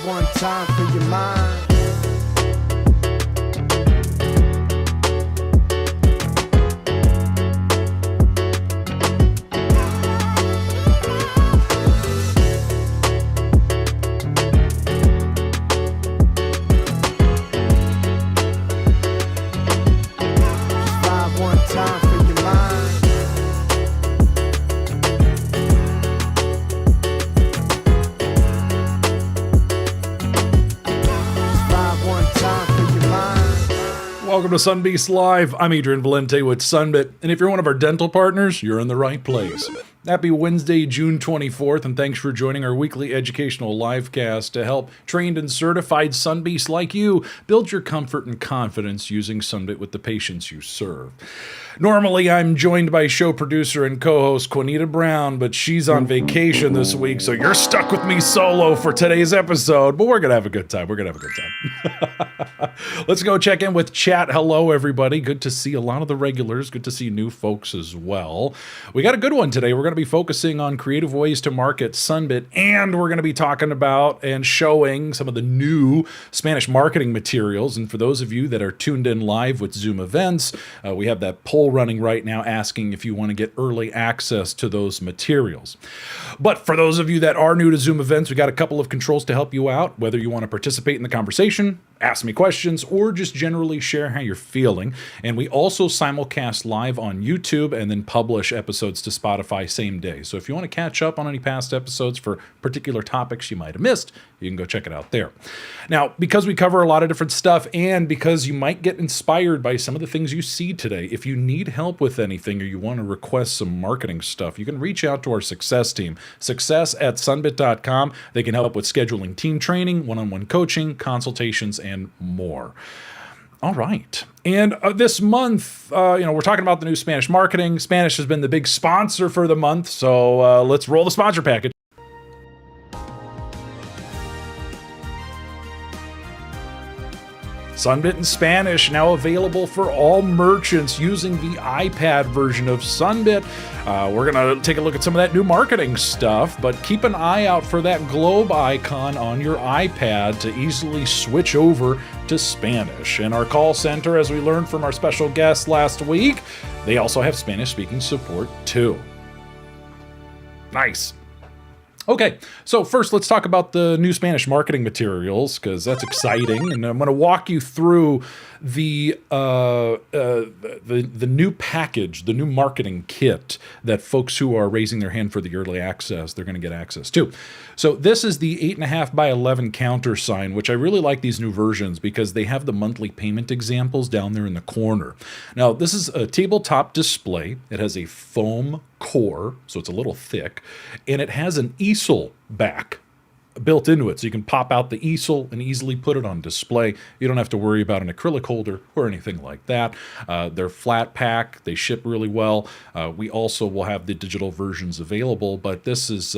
Drive one time for your mind. Welcome to Sunbeast Live. I'm Adrian Valente with Sunbit, and if you're one of our dental partners, you're in the right place. Happy Wednesday, June 24th, and thanks for joining our weekly educational livecast to help trained and certified Sunbeasts like you build your comfort and confidence using Sunbit with the patients you serve. Normally, I'm joined by show producer and co-host Quinita Brown, but she's on vacation this week, so you're stuck with me solo for today's episode, but we're going to have a good time. Let's go check in with chat. Hello, everybody. Good to see a lot of the regulars. Good to see new folks as well. We got a good one today. We're going to be focusing on creative ways to market Sunbit, and we're going to be talking about and showing some of the new Spanish marketing materials. And for those of you that are tuned in live with Zoom events, we have that poll running right now asking if you want to get early access to those materials. But for those of you that are new to Zoom events, we got a couple of controls to help you out, whether you want to participate in the conversation, ask me questions, or just generally share how you're feeling. And we also simulcast live on YouTube and then publish episodes to Spotify same day. So if you want to catch up on any past episodes for particular topics you might have missed, you can go check it out there. Now, because we cover a lot of different stuff and because you might get inspired by some of the things you see today, if you need help with anything or you want to request some marketing stuff, you can reach out to our success team, success@sunbit.com. They can help with scheduling team training, one-on-one coaching, consultations, and more. All right. And this month, we're talking about the new Spanish marketing. Spanish has been the big sponsor for the month, so let's roll the sponsor package. Sunbit in Spanish, now available for all merchants using the iPad version of Sunbit. We're going to take a look at some of that new marketing stuff, but keep an eye out for that globe icon on your iPad to easily switch over to Spanish. And our call center, as we learned from our special guest last week, they also have Spanish-speaking support too. Nice. Okay, so first let's talk about the new Spanish marketing materials, because that's exciting, and I'm going to walk you through the new package, the new marketing kit that folks who are raising their hand for the early access, they're going to get access to. So this is the 8.5 by 11 countersign, which I really like these new versions because they have the monthly payment examples down there in the corner. Now, this is a tabletop display. It has a foam core, so it's a little thick, and it has an easel back built into it, so you can pop out the easel and easily put it on display. You don't have to worry about an acrylic holder or anything like that. They're flat pack. They ship really well. We also will have the digital versions available, but this is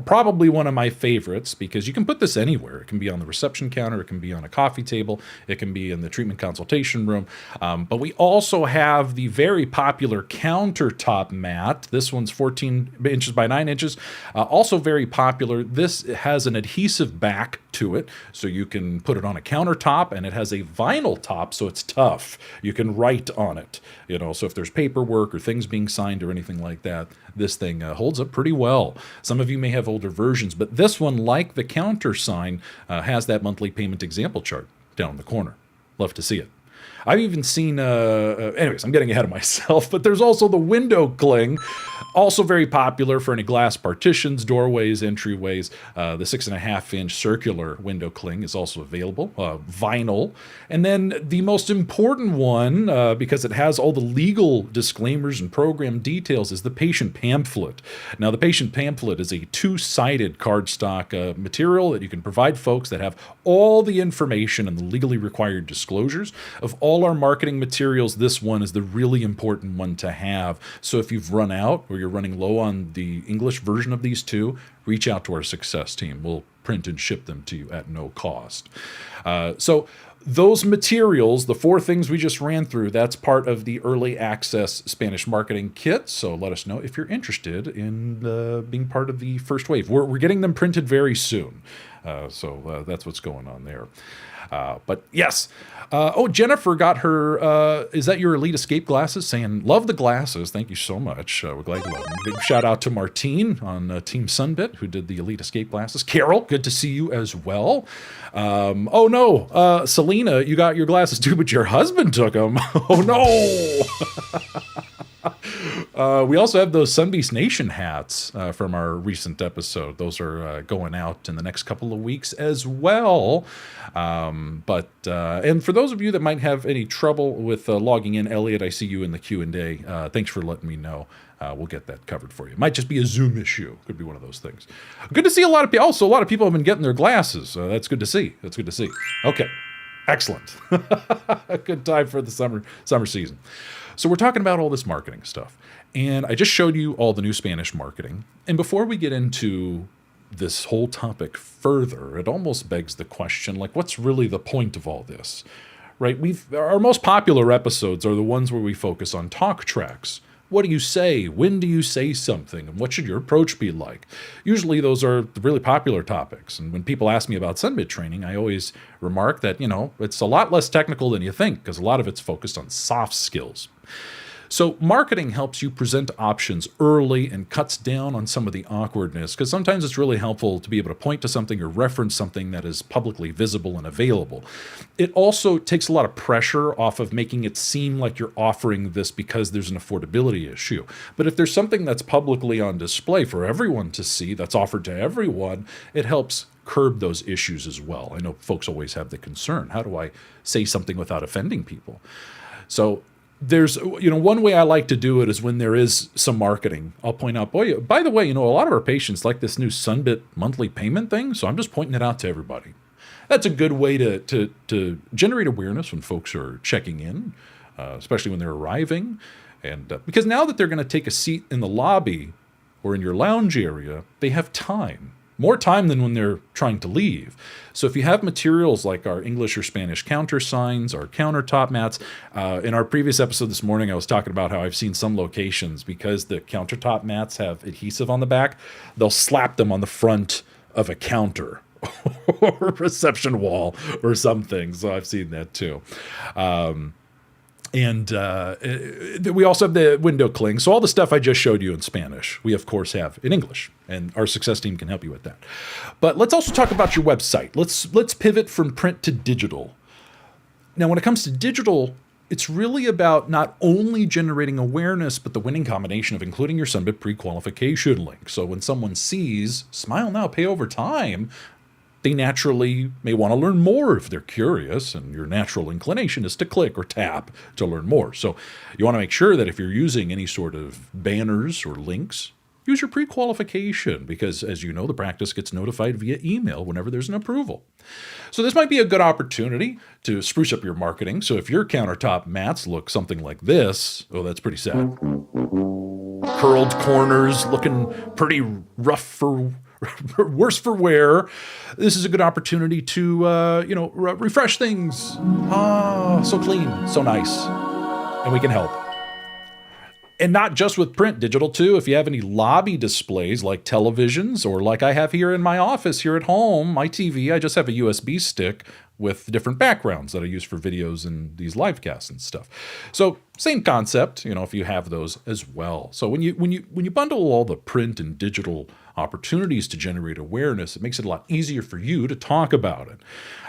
probably one of my favorites because you can put this anywhere. It can be on the reception counter. It can be on a coffee table. It can be in the treatment consultation room. But we also have the very popular countertop mat. This one's 14 inches by 9 inches. Also very popular. This has an adhesive back to it, so you can put it on a countertop, and it has a vinyl top, so it's tough. You can write on it, so if there's paperwork or things being signed or anything like that, this thing holds up pretty well. Some of you may have older versions, but this one, like the countersign, has that monthly payment example chart down in the corner. Love to see it. I've even seen, anyways, I'm getting ahead of myself, but there's also the window cling, also very popular for any glass partitions, doorways, entryways. The 6.5-inch circular window cling is also available, vinyl. And then the most important one, because it has all the legal disclaimers and program details, is the patient pamphlet. Now, the patient pamphlet is a two-sided cardstock material that you can provide folks that have all the information and the legally required disclosures of all our marketing materials. This one is the really important one to have. So if you've run out or you're running low on the English version of these two, reach out to our success team. We'll print and ship them to you at no cost. So those materials, the 4 things we just ran through, that's part of the early access Spanish marketing kit. So let us know if you're interested in being part of the first wave. We're getting them printed very soon. So that's what's going on there. But yes. Jennifer got her, is that your Elite Escape glasses? Saying, love the glasses. Thank you so much. We're glad you love them. Big shout out to Martine on Team Sunbit, who did the Elite Escape glasses. Carol, good to see you as well. Selena, you got your glasses too, but your husband took them. Oh no. We also have those Sunbeast Nation hats from our recent episode. Those are going out in the next couple of weeks as well. And for those of you that might have any trouble with logging in, Elliot, I see you in the Q&A. Thanks for letting me know. We'll get that covered for you. It might just be a Zoom issue. Could be one of those things. Good to see a lot of people. Also, a lot of people have been getting their glasses. That's good to see. That's good to see. Okay. Excellent. A good time for the summer season. So we're talking about all this marketing stuff. And I just showed you all the new Spanish marketing. And before we get into this whole topic further, it almost begs the question, like, what's really the point of all this? Right? Our most popular episodes are the ones where we focus on talk tracks. What do you say? When do you say something? And what should your approach be like? Usually those are the really popular topics. And when people ask me about Sunbit training, I always remark that, it's a lot less technical than you think, because a lot of it's focused on soft skills. So marketing helps you present options early and cuts down on some of the awkwardness, because sometimes it's really helpful to be able to point to something or reference something that is publicly visible and available. It also takes a lot of pressure off of making it seem like you're offering this because there's an affordability issue. But if there's something that's publicly on display for everyone to see, that's offered to everyone, it helps curb those issues as well. I know folks always have the concern, how do I say something without offending people? So there's, one way I like to do it is when there is some marketing. I'll point out, by the way, a lot of our patients like this new Sunbit monthly payment thing, so I'm just pointing it out to everybody. That's a good way to generate awareness when folks are checking in, especially when they're arriving. And because now that they're going to take a seat in the lobby or in your lounge area, they have time. More time than when they're trying to leave. So if you have materials like our English or Spanish countersigns, our countertop mats, in our previous episode this morning, I was talking about how I've seen some locations, because the countertop mats have adhesive on the back, they'll slap them on the front of a counter or reception wall or something. So I've seen that too. And we also have the window cling. So all the stuff I just showed you in Spanish, we of course have in English, and our success team can help you with that. But let's also talk about your website. Let's pivot from print to digital. Now, when it comes to digital, it's really about not only generating awareness, but the winning combination of including your Sunbit pre-qualification link. So when someone sees Smile Now, Pay Over Time, they naturally may want to learn more if they're curious, and your natural inclination is to click or tap to learn more. So you want to make sure that if you're using any sort of banners or links, use your pre-qualification, because as you know, the practice gets notified via email whenever there's an approval. So this might be a good opportunity to spruce up your marketing. So if your countertop mats look something like this, that's pretty sad. Curled corners, looking pretty rough for worse for wear. This is a good opportunity to, refresh things. So clean, so nice. And we can help. And not just with print, digital too. If you have any lobby displays like televisions, or like I have here in my office here at home, my TV, I just have a USB stick with different backgrounds that I use for videos and these live casts and stuff. So same concept, if you have those as well. So when you bundle all the print and digital opportunities to generate awareness, it makes it a lot easier for you to talk about it.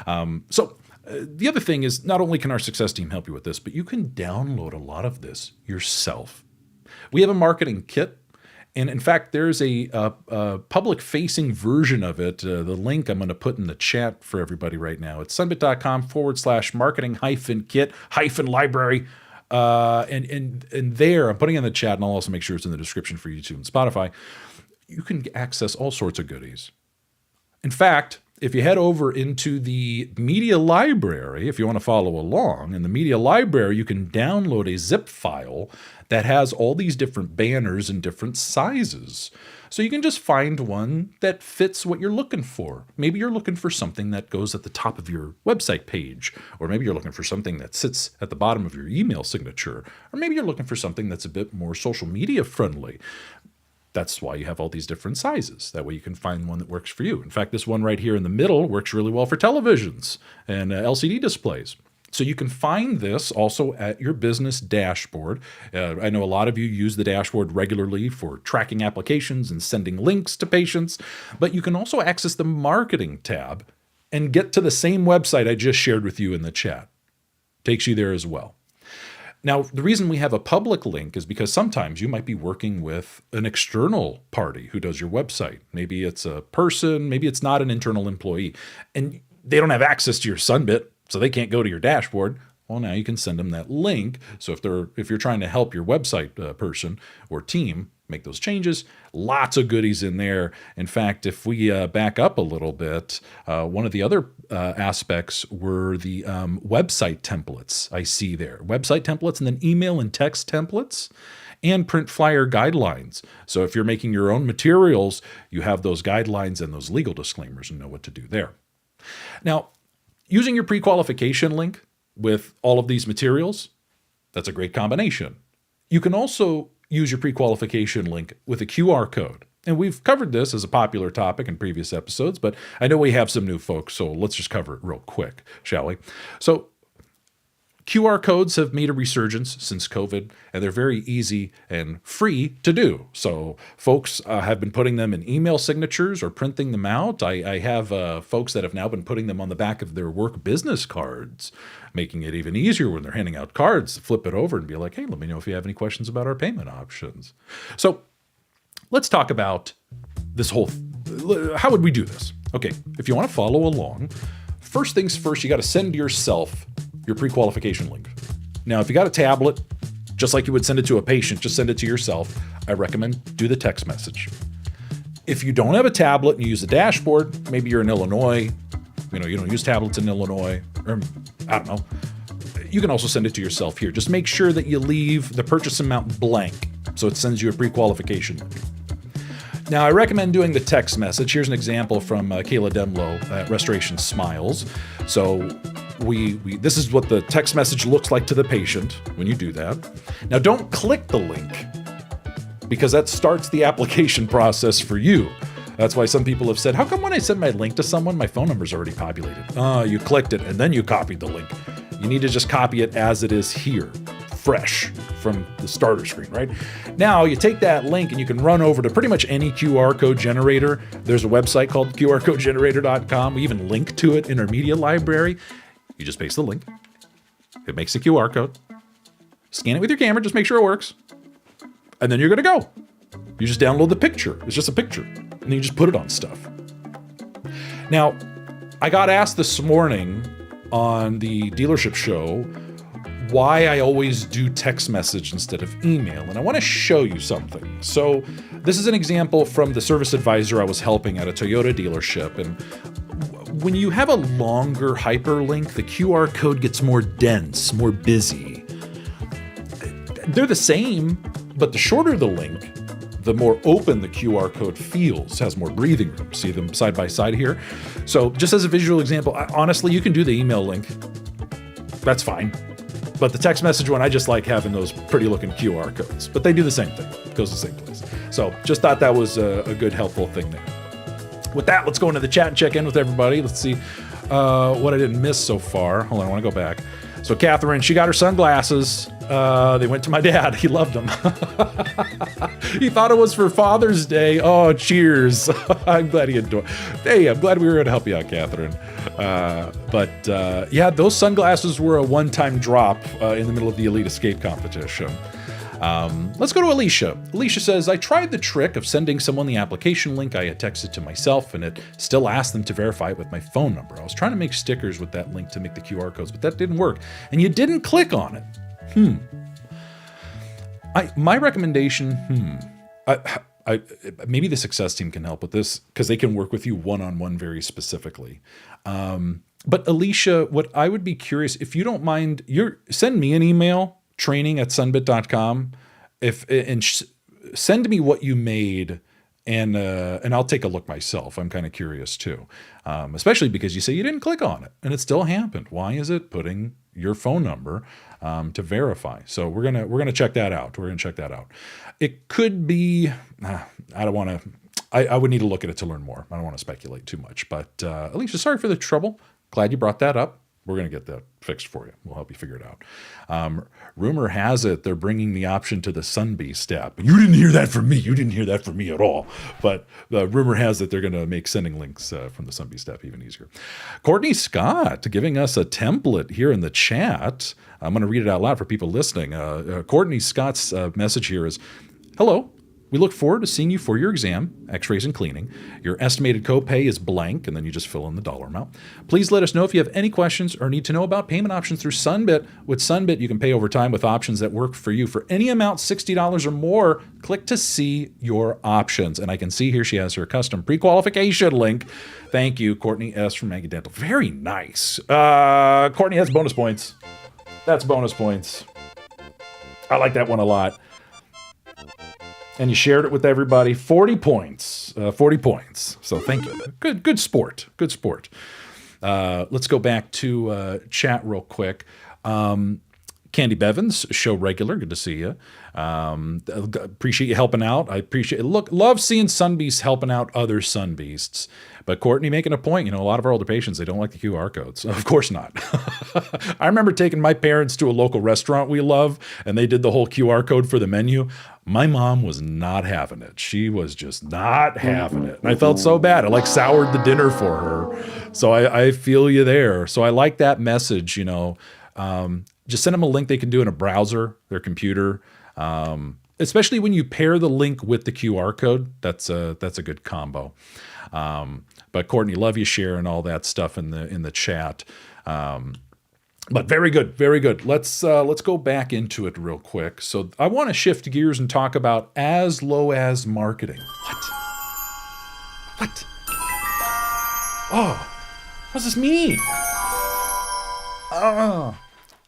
The other thing is, not only can our success team help you with this, but you can download a lot of this yourself. We have a marketing kit, and in fact, there's a public-facing version of it. The link I'm going to put in the chat for everybody right now. It's sunbit.com/marketing-kit-library. And there, I'm putting in the chat, and I'll also make sure it's in the description for YouTube and Spotify. You can access all sorts of goodies. In fact, if you head over into the media library, if you want to follow along, in the media library, you can download a zip file that has all these different banners in different sizes. So you can just find one that fits what you're looking for. Maybe you're looking for something that goes at the top of your website page, or maybe you're looking for something that sits at the bottom of your email signature, or maybe you're looking for something that's a bit more social media friendly. That's why you have all these different sizes. That way you can find one that works for you. In fact, this one right here in the middle works really well for televisions and LCD displays. So you can find this also at your business dashboard. I know a lot of you use the dashboard regularly for tracking applications and sending links to patients, but you can also access the marketing tab and get to the same website I just shared with you in the chat. Takes you there as well. Now, the reason we have a public link is because sometimes you might be working with an external party who does your website. Maybe it's a person, maybe it's not an internal employee, and they don't have access to your Sunbit, so they can't go to your dashboard. Well, now you can send them that link. So if you're trying to help your website person or team make those changes, lots of goodies in there. In fact, if we back up a little bit, one of the other aspects were the website templates I see there. Website templates and then email and text templates and print flyer guidelines. So if you're making your own materials, you have those guidelines and those legal disclaimers and know what to do there. Now, using your pre-qualification link with all of these materials, that's a great combination. You can also use your pre-qualification link with a QR code. And we've covered this as a popular topic in previous episodes, but I know we have some new folks, so let's just cover it real quick, shall we? So QR codes have made a resurgence since COVID, and they're very easy and free to do. So folks have been putting them in email signatures or printing them out. I have folks that have now been putting them on the back of their work business cards, making it even easier when they're handing out cards to flip it over and be like, hey, let me know if you have any questions about our payment options. So let's talk about this whole, how would we do this? Okay, if you want to follow along, first things first, you got to send yourself your pre-qualification link. Now, if you got a tablet, just like you would send it to a patient, just send it to yourself. I recommend do the text message. If you don't have a tablet and you use a dashboard, maybe you're in Illinois, you don't use tablets in Illinois, or I don't know. You can also send it to yourself here. Just make sure that you leave the purchase amount blank so it sends you a pre-qualification link. Now, I recommend doing the text message. Here's an example from Kayla Demlow at Restoration Smiles. So this is what the text message looks like to the patient when you do that. Now, don't click the link because that starts the application process for you. That's why some people have said, how come when I send my link to someone, my phone number's already populated? You clicked it and then you copied the link. You need to just copy it as it is here, fresh from the starter screen, right? Now you take that link and you can run over to pretty much any QR code generator. There's a website called qrcodegenerator.com. We even link to it in our media library. You just paste the link. It makes a QR code. Scan it with your camera, just make sure it works. And then you're gonna go. You just download the picture. It's just a picture. And then you just put it on stuff. Now, I got asked this morning on the dealership show why I always do text message instead of email. And I want to show you something. So this is an example from the service advisor I was helping at a Toyota dealership. And when you have a longer hyperlink, the QR code gets more dense, more busy. They're the same, but the shorter the link, the more open the QR code feels, has more breathing room. See them side by side here? So just as a visual example, honestly, you can do the email link. That's fine. But the text message one, I just like having those pretty looking QR codes. But they do the same thing. It goes the same place. So just thought that was a good, helpful thing there. With that, let's go into the chat and check in with everybody. Let's see what I didn't miss so far. Hold on, I want to go back. So Catherine, she got her sunglasses. They went to my dad. He loved them. He thought it was for Father's Day. Oh, cheers. I'm glad he enjoyed. Hey, I'm glad we were going to help you out, Catherine. Yeah, those sunglasses were a one-time drop in the middle of the Elite Escape competition. Let's go to Alicia. Alicia says, I tried the trick of sending someone the application link I had texted to myself, and it still asked them to verify it with my phone number. I was trying to make stickers with that link to make the QR codes, but that didn't work. And you didn't click on it. My recommendation, maybe the success team can help with this because they can work with you one-on-one very specifically. But Alicia, what I would be curious, if you don't mind, send me an email, training@sunbit.com, send me what you made, and I'll take a look myself. I'm kind of curious too, especially because you say you didn't click on it and it still happened. Why is it putting your phone number to verify? So we're gonna check that out. It could be. I don't want to. I would need to look at it to learn more. I don't want to speculate too much. But Alicia, sorry for the trouble. Glad you brought that up. We're going to get that fixed for you. We'll help you figure it out. Rumor has it they're bringing the option to the Sunbeast app. You didn't hear that from me. You didn't hear that from me at all. But rumor has it they're going to make sending links from the Sunbeast app even easier. Courtney Scott giving us a template here in the chat. I'm going to read it out loud for people listening. Courtney Scott's message here is, hello. We look forward to seeing you for your exam, x-rays and cleaning. Your estimated copay is blank, and then you just fill in the dollar amount. Please let us know if you have any questions or need to know about payment options through Sunbit. With Sunbit, you can pay over time with options that work for you. For any amount, $60 or more, click to see your options. And I can see here she has her custom pre-qualification link. Thank you, Courtney S. from Maggie Dental. Very nice. Courtney has bonus points. That's bonus points. I like that one a lot. And you shared it with everybody. 40 points. 40 points. So thank you. Good sport. Good sport. Let's go back to chat real quick. Candy Bevins, show regular. Good to see you. Appreciate you helping out. I appreciate it. Love seeing Sunbeasts helping out other Sunbeasts. But Courtney making a point, a lot of our older patients, they don't like the QR codes. Of course not. I remember taking my parents to a local restaurant we love, and they did the whole QR code for the menu. My mom was not having it. She was just not having it. And I felt so bad. I soured the dinner for her. So I feel you there. So I like that message, just send them a link they can do in a browser, their computer. Especially when you pair the link with the QR code, that's a good combo. But Courtney, love you sharing all that stuff in the chat. But very good, very good. Let's go back into it real quick. So I want to shift gears and talk about as low as marketing. What? Oh, what does this mean?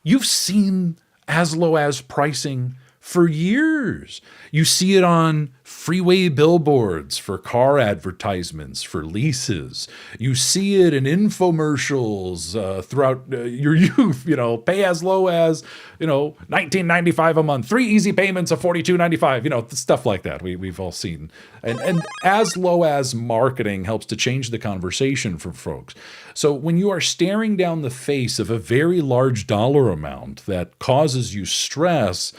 You've seen as low as pricing for years. You see it on freeway billboards, for car advertisements, for leases. You see it in infomercials throughout your youth, pay as low as, $19.95 a month, 3 easy payments of $42.95, stuff like that we've all seen. And as low as marketing helps to change the conversation for folks. So when you are staring down the face of a very large dollar amount that causes you stress,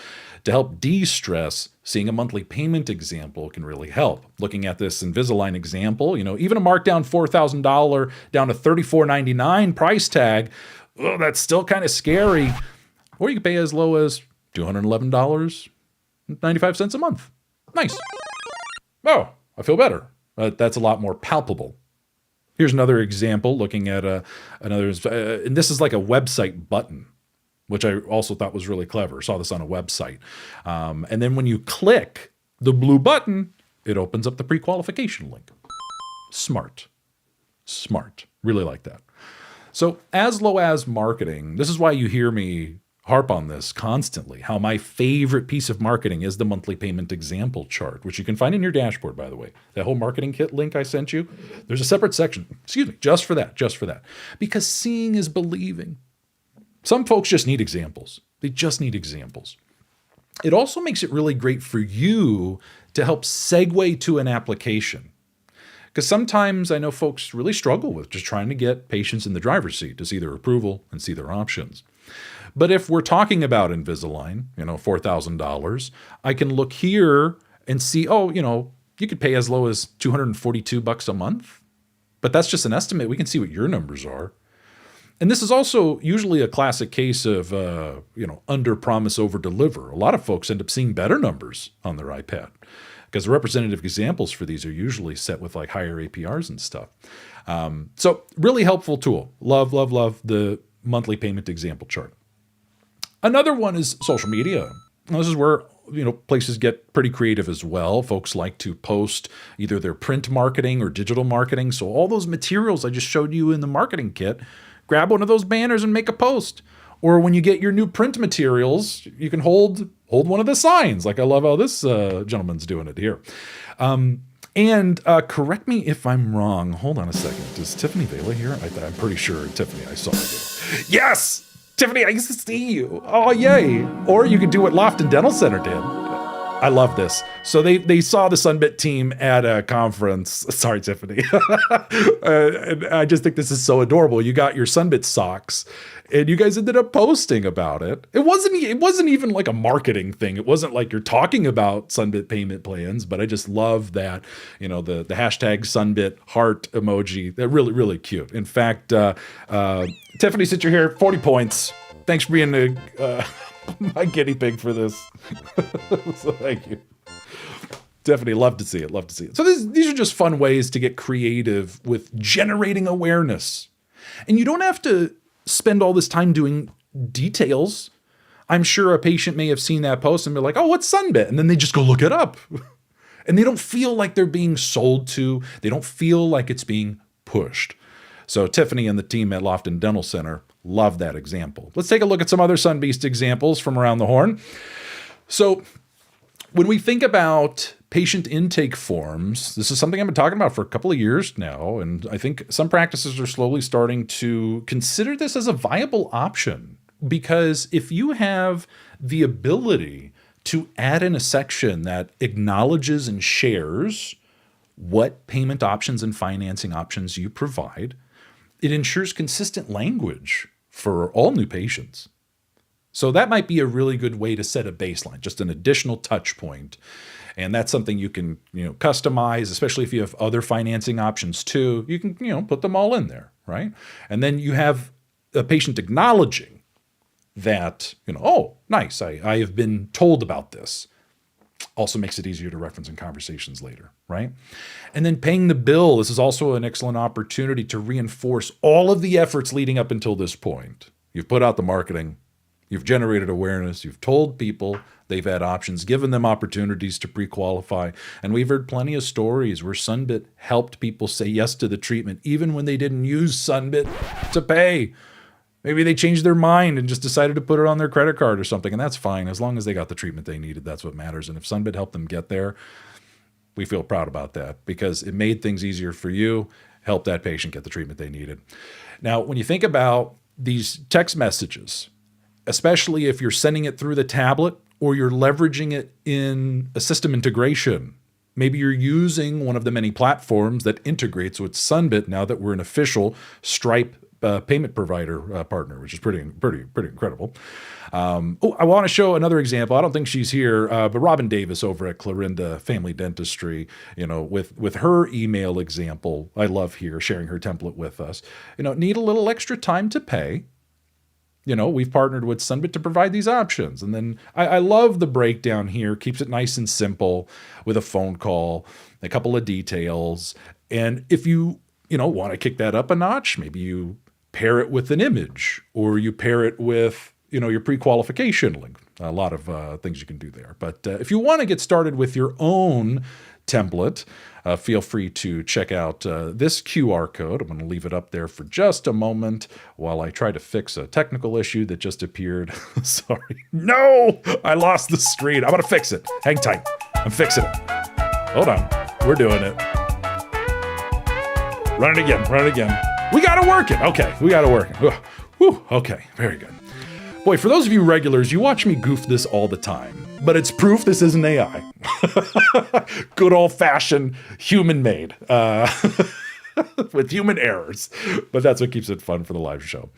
to help de-stress, seeing a monthly payment example can really help. Looking at this Invisalign example, even a markdown $4,000 down to $34.99 price tag, that's still kind of scary. Or you can pay as low as $211.95 a month. Nice. Oh, I feel better. That's a lot more palpable. Here's another example looking at and this is like a website button, which I also thought was really clever. Saw this on a website. And then when you click the blue button, it opens up the pre-qualification link. Smart. Really like that. So as low as marketing, this is why you hear me harp on this constantly, how my favorite piece of marketing is the monthly payment example chart, which you can find in your dashboard, by the way. That whole marketing kit link I sent you, there's a separate section, just for that. Because seeing is believing. Some folks just need examples. They just need examples. It also makes it really great for you to help segue to an application. Because sometimes I know folks really struggle with just trying to get patients in the driver's seat to see their approval and see their options. But if we're talking about Invisalign, $4,000, I can look here and see, you could pay as low as $242 a month. But that's just an estimate. We can see what your numbers are. And this is also usually a classic case of, under promise, over deliver. A lot of folks end up seeing better numbers on their iPad because the representative examples for these are usually set with higher APRs and stuff. So really helpful tool. Love the monthly payment example chart. Another one is social media. Now, this is where places get pretty creative as well. Folks like to post either their print marketing or digital marketing. So all those materials I just showed you in the marketing kit, grab one of those banners and make a post. Or when you get your new print materials, you can hold one of the signs. Like I love how this gentleman's doing it here. And correct me if I'm wrong. Hold on a second. Is Tiffany Vela here? I'm pretty sure Tiffany, I saw you. Yes! Tiffany, I used to see you. Oh, yay. Or you could do what Lofton Dental Center did. I love this. So they saw the Sunbit team at a conference. Sorry, Tiffany. And I just think this is so adorable. You got your Sunbit socks, and you guys ended up posting about it. It wasn't even like a marketing thing. It wasn't like you're talking about Sunbit payment plans, but I just love that, the hashtag Sunbit heart emoji. They're really, really cute. In fact, Tiffany, since you're here, 40 points. Thanks for being my guinea pig for this. So thank you. Definitely love to see it. Love to see it. So these are just fun ways to get creative with generating awareness. And you don't have to spend all this time doing details. I'm sure a patient may have seen that post and be like, oh, what's Sunbit? And then they just go look it up. And they don't feel like they're being sold to. They don't feel like it's being pushed. So Tiffany and the team at Lofton Dental Center love that example. Let's take a look at some other Sunbeast examples from around the horn. So when we think about patient intake forms, this is something I've been talking about for a couple of years now, and I think some practices are slowly starting to consider this as a viable option. Because if you have the ability to add in a section that acknowledges and shares what payment options and financing options you provide, it ensures consistent language for all new patients. So that might be a really good way to set a baseline, just an additional touch point. And that's something you can, customize, especially if you have other financing options too. You can, put them all in there, right? And then you have a patient acknowledging that, oh, nice, I have been told about this. Also makes it easier to reference in conversations later, right? And then paying the bill. This is also an excellent opportunity to reinforce all of the efforts leading up until this point. You've put out the marketing. You've generated awareness. You've told people they've had options, given them opportunities to pre-qualify. And we've heard plenty of stories where Sunbit helped people say yes to the treatment, even when they didn't use Sunbit to pay. Maybe they changed their mind and just decided to put it on their credit card or something, and that's fine. As long as they got the treatment they needed, that's what matters. And if Sunbit helped them get there, we feel proud about that because it made things easier for you, helped that patient get the treatment they needed. Now, when you think about these text messages, especially if you're sending it through the tablet or you're leveraging it in a system integration, maybe you're using one of the many platforms that integrates with Sunbit now that we're an official Stripe payment provider partner, which is pretty incredible. I want to show another example. I don't think she's here, but Robin Davis over at Clarinda Family Dentistry, with her email example, I love here sharing her template with us. Need a little extra time to pay. We've partnered with Sunbit to provide these options. And then I love the breakdown here, keeps it nice and simple with a phone call, a couple of details. And if you, want to kick that up a notch, maybe you pair it with an image or you pair it with, your pre-qualification link. A lot of things you can do there. But if you want to get started with your own template, feel free to check out this QR code. I'm going to leave it up there for just a moment while I try to fix a technical issue that just appeared. Sorry. No, I lost the screen. I'm going to fix it. Hang tight. I'm fixing it. Hold on. We're doing it. Run it again. We got to work it. Okay, we got to work it. Whew. Okay, very good. Boy, for those of you regulars, you watch me goof this all the time, but it's proof this isn't AI. Good old-fashioned human-made with human errors, but that's what keeps it fun for the live show.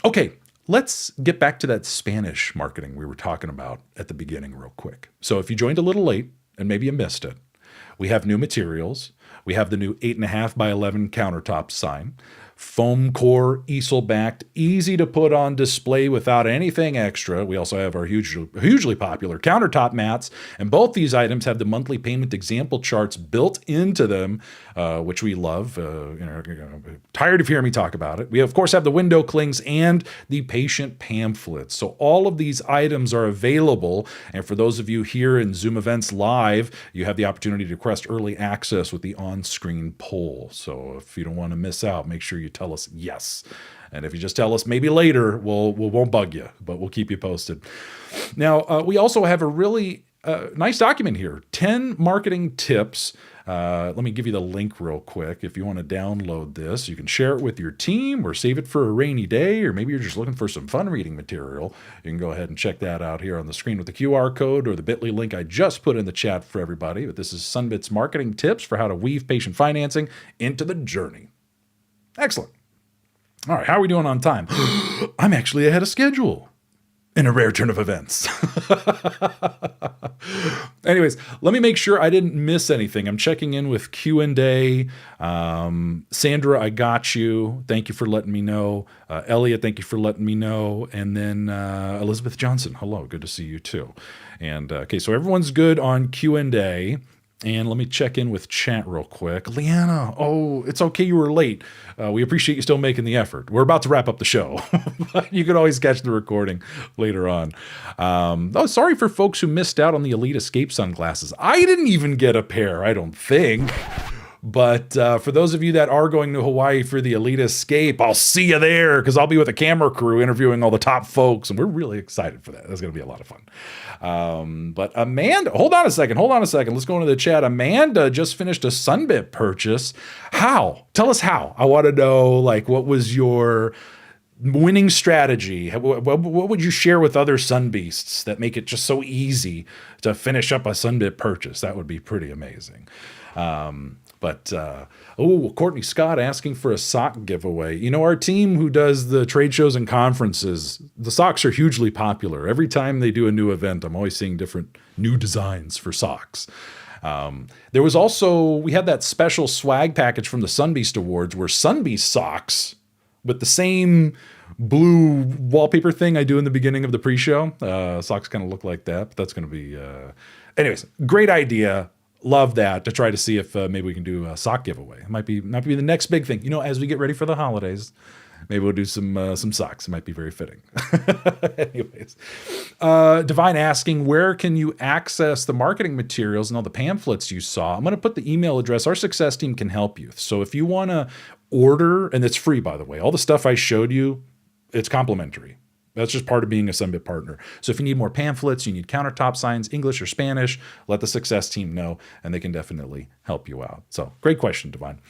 Okay, let's get back to that Spanish marketing we were talking about at the beginning real quick. So if you joined a little late and maybe you missed it, we have new materials. We have the new 8.5 by 11 countertop sign. foam core, easel-backed, easy to put on display without anything extra. We also have our hugely popular countertop mats, and both these items have the monthly payment example charts built into them, which we love. Tired of hearing me talk about it. We, of course, have the window clings and the patient pamphlets. So all of these items are available, and for those of you here in Zoom Events Live, you have the opportunity to request early access with the on-screen poll. So if you don't want to miss out, make sure you tell us yes. And if you just tell us maybe later, we won't bug you, but we'll keep you posted. Now, we also have a really nice document here, 10 marketing tips. Let me give you the link real quick. If you want to download this, you can share it with your team or save it for a rainy day, or maybe you're just looking for some fun reading material. You can go ahead and check that out here on the screen with the QR code or the bit.ly link I just put in the chat for everybody. But this is Sunbit's marketing tips for how to weave patient financing into the journey. Excellent. All right, how are we doing on time? I'm actually ahead of schedule in a rare turn of events. Anyways, let me make sure I didn't miss anything. I'm checking in with Q&A. Sandra, I got you. Thank you for letting me know. Elliot, thank you for letting me know. And then Elizabeth Johnson, hello, good to see you too. And okay, so everyone's good on Q&A. And let me check in with chat real quick. Leanna, oh, it's okay you were late. We appreciate you still making the effort. We're about to wrap up the show. But you can always catch the recording later on. Sorry for folks who missed out on the Elite Escape sunglasses. I didn't even get a pair, I don't think. But for those of you that are going to Hawaii for the Elite Escape, I'll see you there because I'll be with a camera crew interviewing all the top folks, and we're really excited for that. That's going to be a lot of fun. But Amanda, hold on a second. Let's go into the chat. Amanda just finished a Sunbit purchase. How? Tell us how. I want to know, like, what was your winning strategy? What would you share with other Sunbeasts that make it just so easy to finish up a Sunbit purchase? That would be pretty amazing. Courtney Scott asking for a sock giveaway. You know, our team who does the trade shows and conferences, the socks are hugely popular. Every time they do a new event, I'm always seeing different new designs for socks. There was also, we had that special swag package from the Sunbeast Awards where Sunbeast socks with the same blue wallpaper thing I do in the beginning of the pre-show. Socks kind of look like that, but that's going to be... Anyways, great idea. Love that, to try to see if maybe we can do a sock giveaway. It might be the next big thing. You know, as we get ready for the holidays, maybe we'll do some socks. It might be very fitting. Anyways, Divine asking, where can you access the marketing materials and all the pamphlets you saw? I'm going to put the email address. Our success team can help you. So if you want to order, and it's free, by the way, all the stuff I showed you, it's complimentary. That's just part of being a Sunbit partner. So if you need more pamphlets, you need countertop signs, English or Spanish, let the success team know, and they can definitely help you out. So great question, Divine.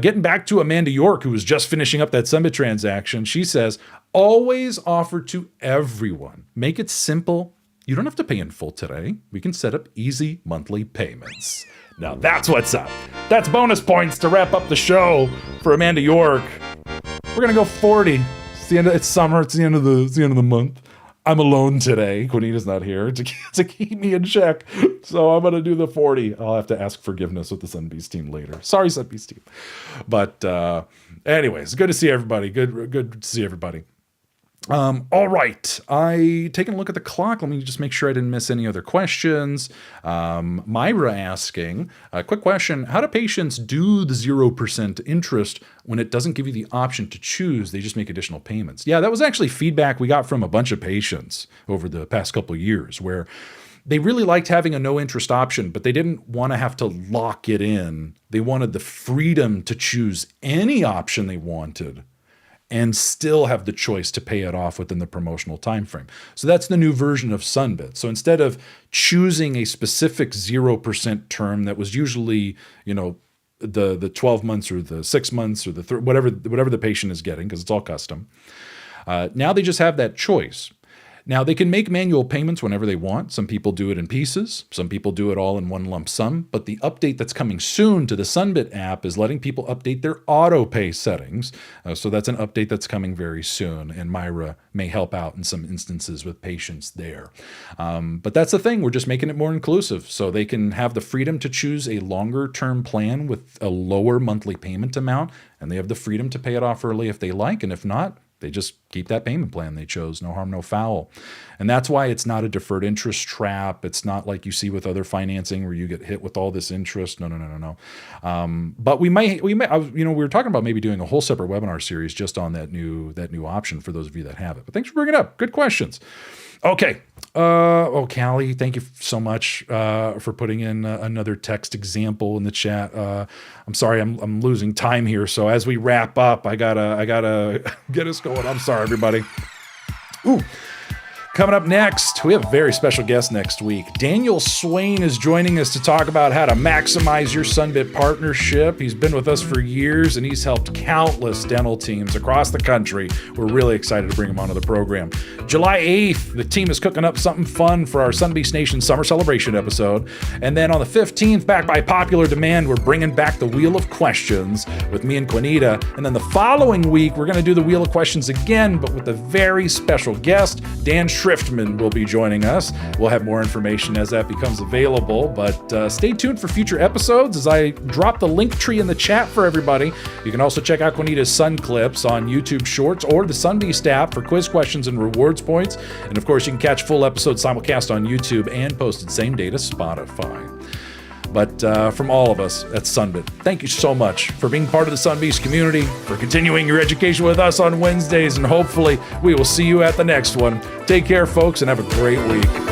Getting back to Amanda York, who was just finishing up that Sunbit transaction, she says, always offer to everyone. Make it simple. You don't have to pay in full today. We can set up easy monthly payments. Now that's what's up. That's bonus points to wrap up the show for Amanda York. We're going to go 40. It's summer. It's the end of the month. I'm alone today. Quinita's not here to keep me in check. So I'm going to do the 40. I'll have to ask forgiveness with the Sunbeast team later. Sorry, Sunbeast team. But anyways, good to see everybody. Good to see everybody. All right. Taking a look at the clock. Let me just make sure I didn't miss any other questions. Myra asking, a quick question. How do patients do the 0% interest when it doesn't give you the option to choose? They just make additional payments. Yeah, that was actually feedback we got from a bunch of patients over the past couple of years where they really liked having a no interest option, but they didn't want to have to lock it in. They wanted the freedom to choose any option they wanted and still have the choice to pay it off within the promotional time frame. So that's the new version of Sunbit. So instead of choosing a specific 0% term that was usually, the 12 months or the 6 months or the whatever the patient is getting, because it's all custom, now they just have that choice. Now, they can make manual payments whenever they want. Some people do it in pieces. Some people do it all in one lump sum. But the update that's coming soon to the Sunbit app is letting people update their auto pay settings. So that's an update that's coming very soon. And Myra may help out in some instances with patients there. But that's the thing. We're just making it more inclusive. So they can have the freedom to choose a longer term plan with a lower monthly payment amount. And they have the freedom to pay it off early if they like. And if not, they just keep that payment plan they chose. No harm, no foul. And that's why it's not a deferred interest trap. It's not like you see with other financing where you get hit with all this interest. No. But we might, we were talking about maybe doing a whole separate webinar series just on that new option for those of you that have it. But thanks for bringing it up. Good questions. Okay. Callie, thank you so much for putting in another text example in the chat. I'm sorry, I'm losing time here. So as we wrap up, I gotta get us going. I'm sorry, everybody. Ooh. Coming up next, we have a very special guest next week. Daniel Swain is joining us to talk about how to maximize your Sunbit partnership. He's been with us for years, and he's helped countless dental teams across the country. We're really excited to bring him onto the program. July 8th, the team is cooking up something fun for our Sunbeast Nation Summer Celebration episode. And then on the 15th, back by popular demand, we're bringing back the Wheel of Questions with me and Quinita. And then the following week, we're going to do the Wheel of Questions again, but with a very special guest, Dan Schriftman will be joining us. We'll have more information as that becomes available, but stay tuned for future episodes as I drop the link tree in the chat for everybody. You can also check out Quinita's Sun Clips on YouTube Shorts or the Sunbeast app for quiz questions and rewards points. And of course, you can catch full episodes simulcast on YouTube and posted same day to Spotify. But from all of us at Sunbit, thank you so much for being part of the Sunbeast community, for continuing your education with us on Wednesdays, and hopefully we will see you at the next one. Take care, folks, and have a great week.